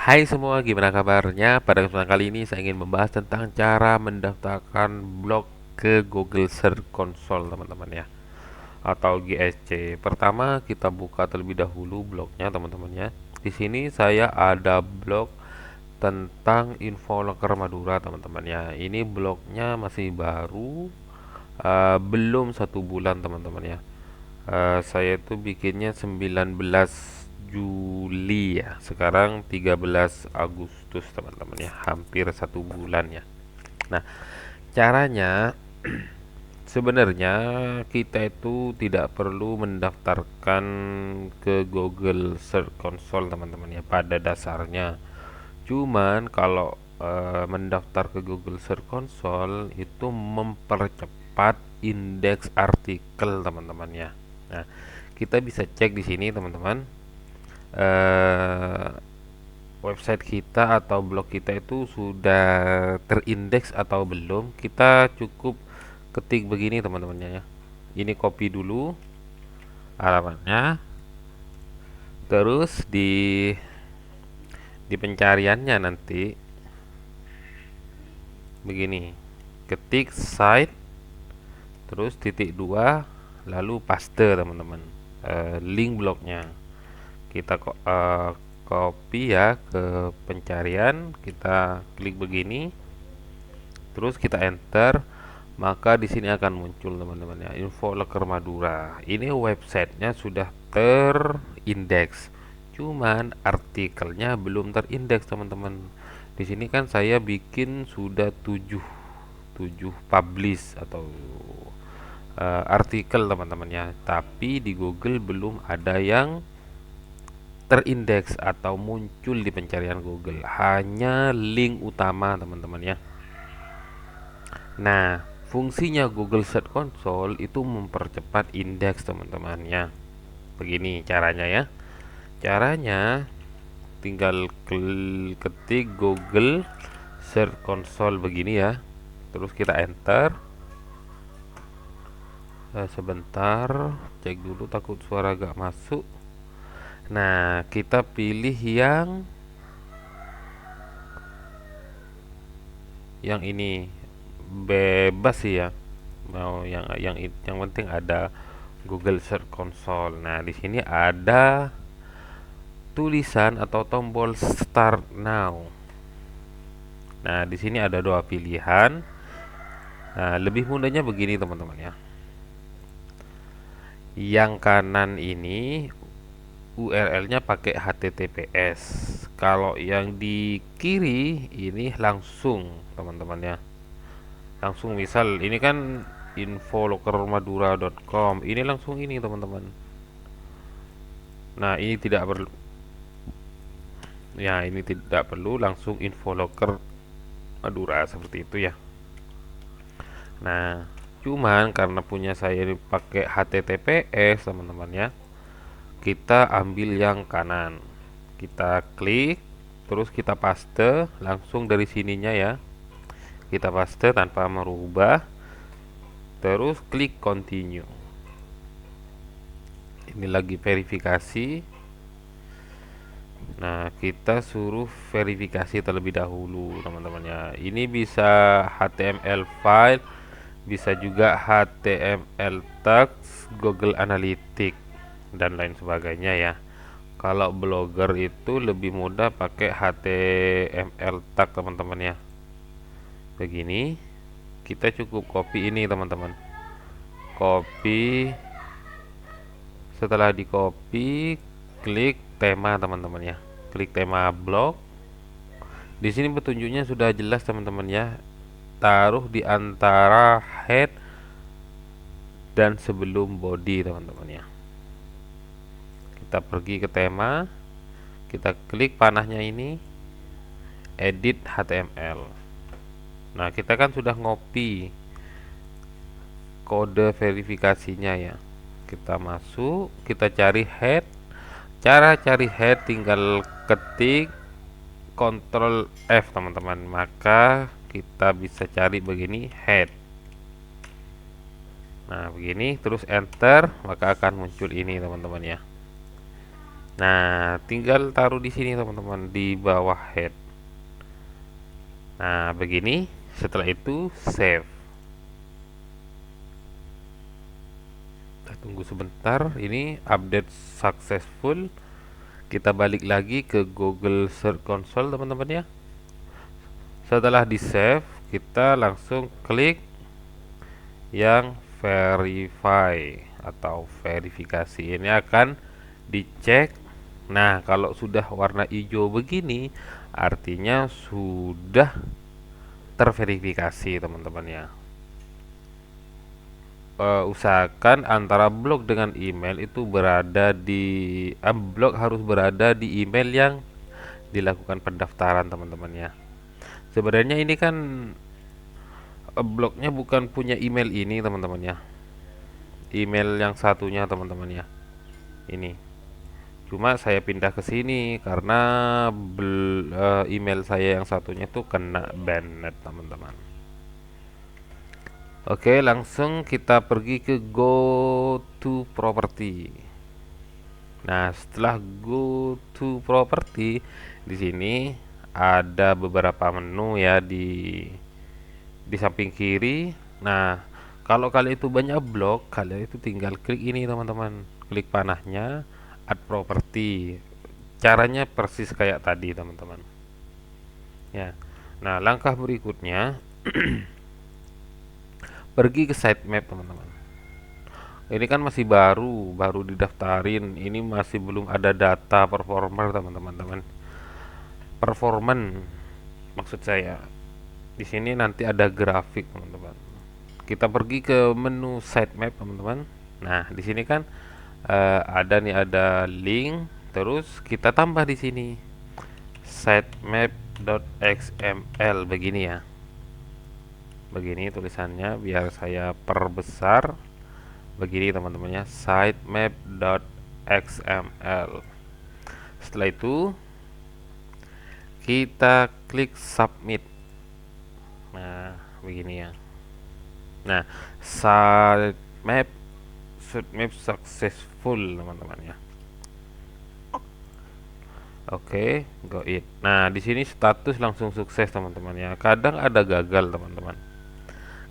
Hai semua, gimana kabarnya? Pada kesempatan kali ini saya ingin membahas tentang cara mendaftarkan blog ke Google Search Console, teman-teman ya, atau GSC. Pertama, kita buka terlebih dahulu blognya, teman-teman ya. Di sini saya ada blog tentang info loker Madura, teman-teman ya. Ini blognya masih baru, belum 1 bulan, teman-teman ya. Saya itu bikinnya 19 Juli ya. Sekarang 13 Agustus teman-teman ya. Hampir 1 bulan ya. Nah, caranya sebenarnya kita itu tidak perlu mendaftarkan ke Google Search Console teman-teman ya pada dasarnya. Cuman kalau mendaftar ke Google Search Console itu mempercepat indeks artikel teman-teman ya. Nah, kita bisa cek di sini teman-teman, eh, website kita atau blog kita itu sudah terindeks atau belum. Kita cukup ketik begini teman-temannya ya. Ini copy dulu alamatnya, terus di pencariannya nanti begini, ketik site, terus titik dua, lalu paste teman-teman, link blognya. Kita copy ya ke pencarian, kita klik begini, terus kita enter, maka di sini akan muncul teman-teman ya, info loker Madura. Ini websitenya sudah terindeks, cuman artikelnya belum terindeks teman-teman. Di sini kan saya bikin sudah 7 7 publish atau artikel teman-teman ya, tapi di Google belum ada yang terindeks atau muncul di pencarian Google, hanya link utama teman-teman ya. Nah, fungsinya Google Search Console itu mempercepat indeks teman-teman ya. Begini caranya ya. Caranya tinggal ketik Google Search Console begini ya. Terus kita enter. Sebentar, cek dulu takut suara gak masuk. Nah, kita pilih yang ini, bebas sih ya. Mau yang penting ada Google Search Console. Nah, di sini ada tulisan atau tombol Start Now. Nah, di sini ada dua pilihan. Nah, lebih mudahnya begini teman-teman ya. Yang kanan ini URL-nya pakai HTTPS. Kalau yang di kiri ini langsung teman-teman ya. Langsung misal ini kan infolokermadura.com. Ini langsung ini teman-teman. Nah, ini tidak perlu. Ya, ini tidak perlu langsung infoloker Madura seperti itu ya. Nah, cuman karena punya saya ini pakai HTTPS teman-teman ya, kita ambil yang kanan. Kita klik, terus kita paste langsung dari sininya ya. Kita paste tanpa merubah, terus klik continue. Ini lagi verifikasi. Nah, kita suruh verifikasi terlebih dahulu teman-teman ya. Ini bisa HTML file, bisa juga HTML text, Google Analytics dan lain sebagainya ya. Kalau blogger itu lebih mudah pakai HTML tag teman-teman ya. Begini, kita cukup copy ini teman-teman. Copy, setelah di copy, klik tema teman-teman ya. Klik tema blog. Di sini petunjuknya sudah jelas teman-teman ya. Taruh di antara head dan sebelum body teman-teman ya. Kita pergi ke tema, kita klik panahnya ini, edit HTML. Nah, kita kan sudah ngopi kode verifikasinya ya. Kita masuk, kita cari head. Cara cari head tinggal ketik Ctrl F teman-teman, maka kita bisa cari begini head. Nah, begini terus enter, maka akan muncul ini teman-teman ya. Nah, tinggal taruh di sini teman-teman di bawah head. Nah, begini. Setelah itu save. Kita tunggu sebentar. Ini update successful. Kita balik lagi ke Google Search Console teman-teman ya. Setelah di save, kita langsung klik yang verify atau verifikasi. Ini akan dicek. Nah, kalau sudah warna hijau begini, artinya sudah terverifikasi teman-teman ya. Usahakan antara blog dengan email itu berada di blog harus berada di email yang dilakukan pendaftaran teman-teman ya. Sebenarnya ini kan blognya bukan punya email ini teman-teman ya. Email yang satunya teman-teman ya. Ini. Cuma saya pindah ke sini karena email saya yang satunya itu kena banned teman-teman. Oke, langsung kita pergi ke go to property. Nah, setelah go to property, di sini ada beberapa menu ya di samping kiri. Nah, kalau kalian itu banyak blok, kalian itu tinggal klik ini teman-teman. Klik panahnya, add property. Caranya persis kayak tadi teman-teman. Ya. Nah, langkah berikutnya pergi ke sitemap teman-teman. Ini kan masih baru didaftarin. Ini masih belum ada data performer teman-teman. Performan maksud saya. Di sini nanti ada grafik teman-teman. Kita pergi ke menu sitemap teman-teman. Nah, di sini kan ada link, terus kita tambah di sini sitemap.xml begini ya. Begini tulisannya biar saya perbesar. Begini teman-temannya, sitemap.xml. Setelah itu kita klik submit. Nah, begini ya. Nah, sitemap successful teman-teman ya. Oke, go it. Nah, di sini status langsung sukses teman-teman ya. Kadang ada gagal teman-teman.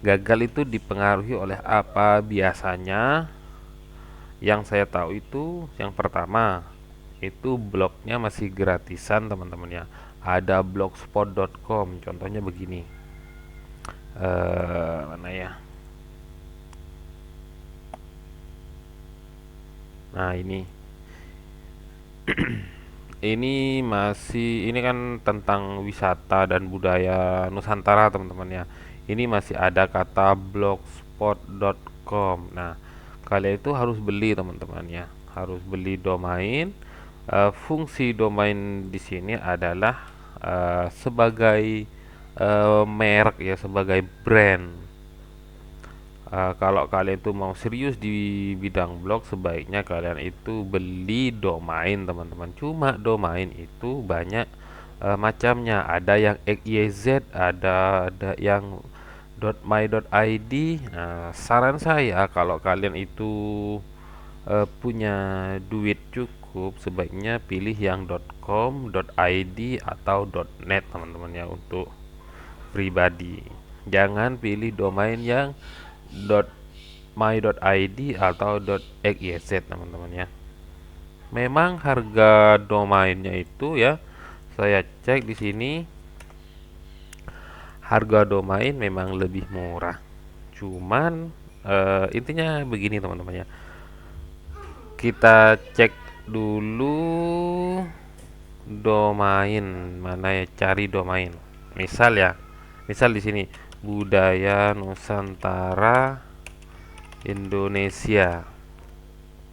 Gagal itu dipengaruhi oleh apa? Biasanya yang saya tahu itu yang pertama itu blognya masih gratisan teman-teman ya. Ada blogspot.com, contohnya begini. Mana ya? Nah, ini. Ini kan tentang wisata dan budaya Nusantara teman-teman ya. Ini masih ada kata blogspot.com. Nah, kalian itu harus beli teman-teman ya. Harus beli domain. Fungsi domain di sini adalah sebagai merek ya, sebagai brand. Kalau kalian itu mau serius di bidang blog, sebaiknya kalian itu beli domain teman-teman. Cuma domain itu banyak macamnya. Ada yang .xyz, ada yang .my.id. Nah, saran saya kalau kalian itu punya duit cukup, sebaiknya pilih yang .com, .id atau .net teman-teman ya untuk pribadi. Jangan pilih domain yang .my.id atau .xyz teman-teman ya. Memang harga domainnya itu ya, saya cek di sini harga domain memang lebih murah. Cuman intinya begini teman-teman ya. Kita cek dulu domain mana ya, cari domain. Misal ya, misal di sini budaya Nusantara Indonesia.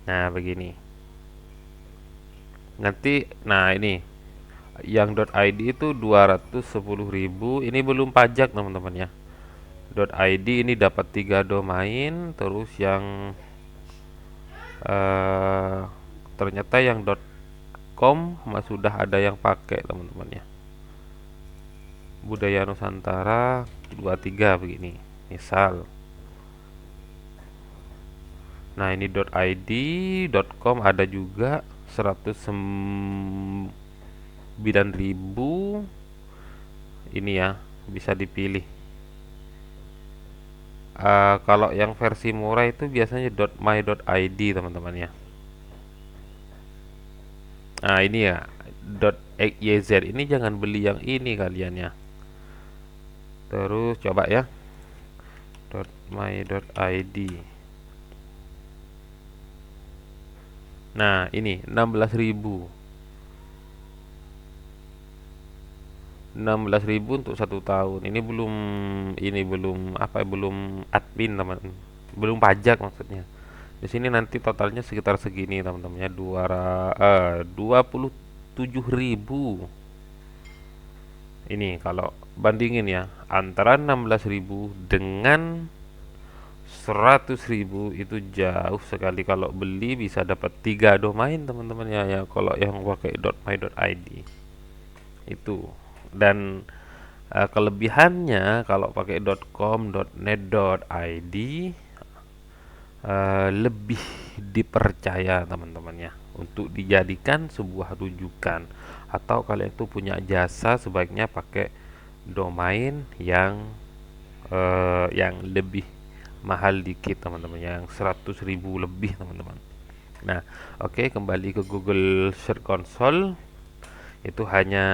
Nah, begini. Nanti nah ini yang .id itu 210.000. Ini belum pajak, teman-teman ya. .id ini dapat 3 domain, terus yang ternyata yang .com sudah ada yang pakai, teman-teman ya. Budaya Nusantara 23 begini. Misal. Nah, ini .id, .com ada juga 109.000 ini ya, bisa dipilih. Kalau yang versi murah itu biasanya .my.id teman-teman ya. Nah ini ya, .xyz ini jangan beli yang ini kalian ya. Terus coba ya, .my.id. Nah ini 16.000, 16.000 untuk 1 tahun. Ini belum apa ya, belum admin teman, belum pajak maksudnya. Di sini nanti totalnya sekitar segini teman-temannya, 27.000. Ini kalau bandingin ya, antara 16.000 dengan 100.000 itu jauh sekali. Kalau beli bisa dapat 3 domain teman-teman ya, ya kalau yang pakai .my.id itu. Dan kelebihannya kalau pakai .com, .net, .id lebih dipercaya teman-teman ya, untuk dijadikan sebuah rujukan. Atau kalian itu punya jasa, sebaiknya pakai domain yang lebih mahal dikit teman-teman, yang 100.000 lebih teman-teman. Nah, oke, kembali ke Google Search Console. Itu hanya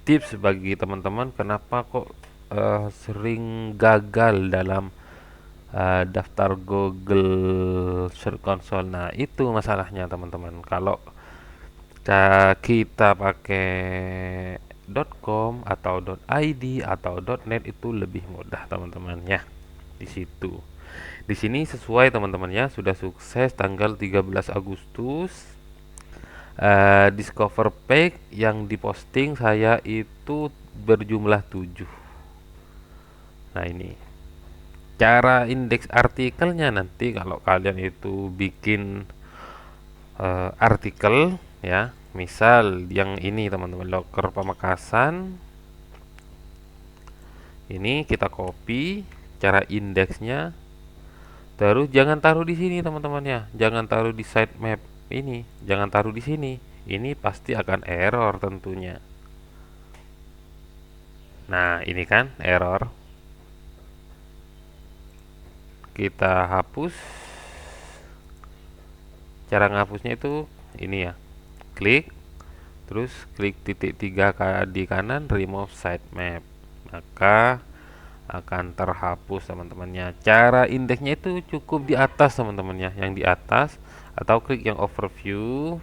tips bagi teman-teman kenapa kok sering gagal dalam daftar Google Search Console. Nah, itu masalahnya teman-teman. Kalau kita pakai .com atau .id atau .net itu lebih mudah teman-teman ya. Di situ. Di sini sesuai teman-teman ya, sudah sukses tanggal 13 Agustus. Discover page yang diposting saya itu berjumlah 7. Nah, ini cara indeks artikelnya. Nanti kalau kalian itu bikin artikel ya, misal yang ini teman-teman, Loker Pamekasan, ini kita copy cara indeksnya, terus jangan taruh di sini teman-teman ya, jangan taruh di sitemap ini, jangan taruh di sini, ini pasti akan error tentunya. Nah ini kan error, kita hapus. Cara ngapusnya itu ini ya, klik, terus klik titik 3 di kanan, remove sitemap, maka akan terhapus teman-temannya. Cara indeksnya itu cukup di atas teman-temannya, yang di atas, atau klik yang overview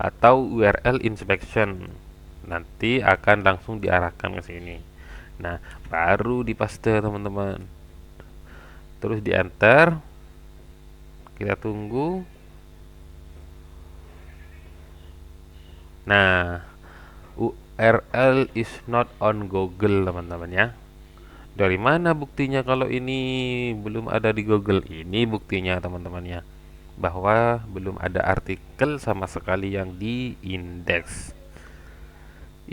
atau URL inspection. Nanti akan langsung diarahkan ke sini. Nah, baru dipaste teman-teman. Terus di enter. Kita tunggu. Nah, URL is not on Google teman-teman ya. Dari mana buktinya kalau ini belum ada di Google? Ini buktinya teman-teman ya, bahwa belum ada artikel sama sekali yang diindeks.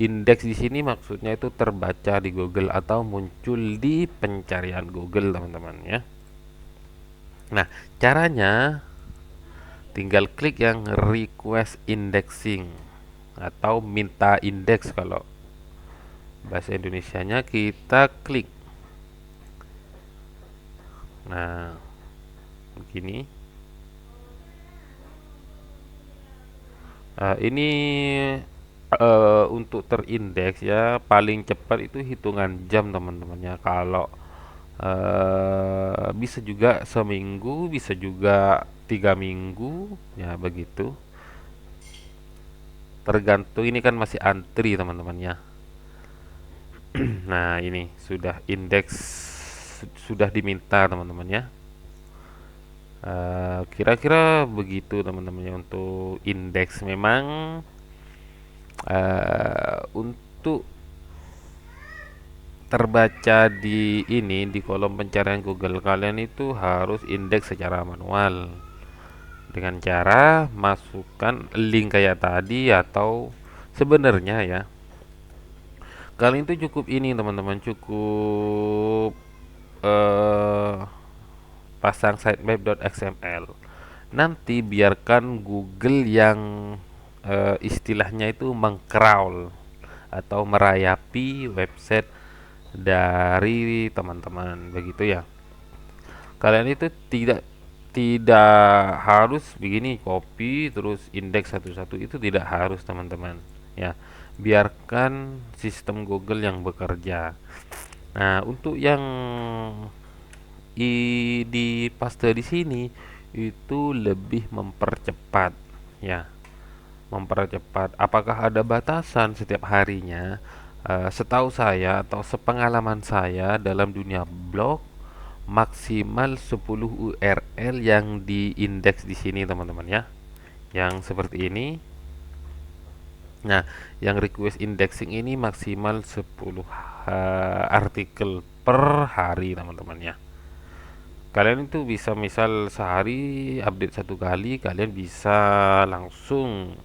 Indeks di sini maksudnya itu terbaca di Google atau muncul di pencarian Google teman-teman ya. Nah, caranya tinggal klik yang request indexing atau minta indeks. Kalau bahasa Indonesianya kita klik. Nah, begini. Ini untuk terindeks ya, paling cepat itu hitungan jam teman-teman ya. Kalau bisa juga seminggu, bisa juga 3 minggu ya, begitu. Tergantung, ini kan masih antri teman-teman ya. Nah ini sudah indeks, sudah diminta teman-teman ya. Kira-kira begitu teman-temannya untuk indeks. Memang untuk terbaca di ini, di kolom pencarian Google, kalian itu harus indeks secara manual dengan cara masukkan link kayak tadi. Atau sebenarnya ya, kalian itu cukup ini teman-teman, cukup pasang sitemap.xml. nanti biarkan Google yang istilahnya itu mengcrawl atau merayapi website dari teman-teman, begitu ya. Kalian itu tidak harus begini, copy terus indeks satu-satu, itu tidak harus teman-teman ya. Biarkan sistem Google yang bekerja. Nah, untuk yang di paste di sini itu lebih mempercepat ya, mempercepat. Apakah ada batasan setiap harinya? Setahu saya atau sepengalaman saya dalam dunia blog, maksimal 10 URL yang diindeks di sini teman-teman ya. Yang seperti ini. Nah, yang request indexing ini maksimal 10 artikel per hari teman-teman ya. Kalian itu bisa misal sehari update satu kali, kalian bisa langsung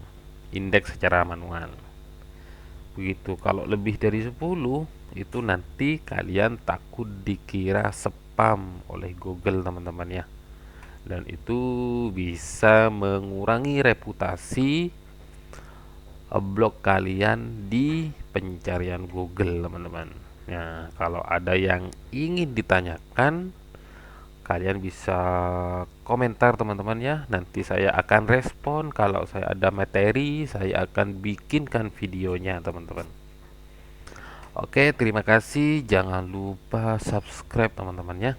indeks secara manual. Begitu. Kalau lebih dari 10 itu nanti kalian takut dikira spam oleh Google teman-teman ya. Dan itu bisa mengurangi reputasi blog kalian di pencarian Google teman-teman. Nah, kalau ada yang ingin ditanyakan, kalian bisa komentar teman-teman ya. Nanti saya akan respon. Kalau saya ada materi, saya akan bikinkan videonya teman-teman. Oke, terima kasih. Jangan lupa subscribe teman-teman ya.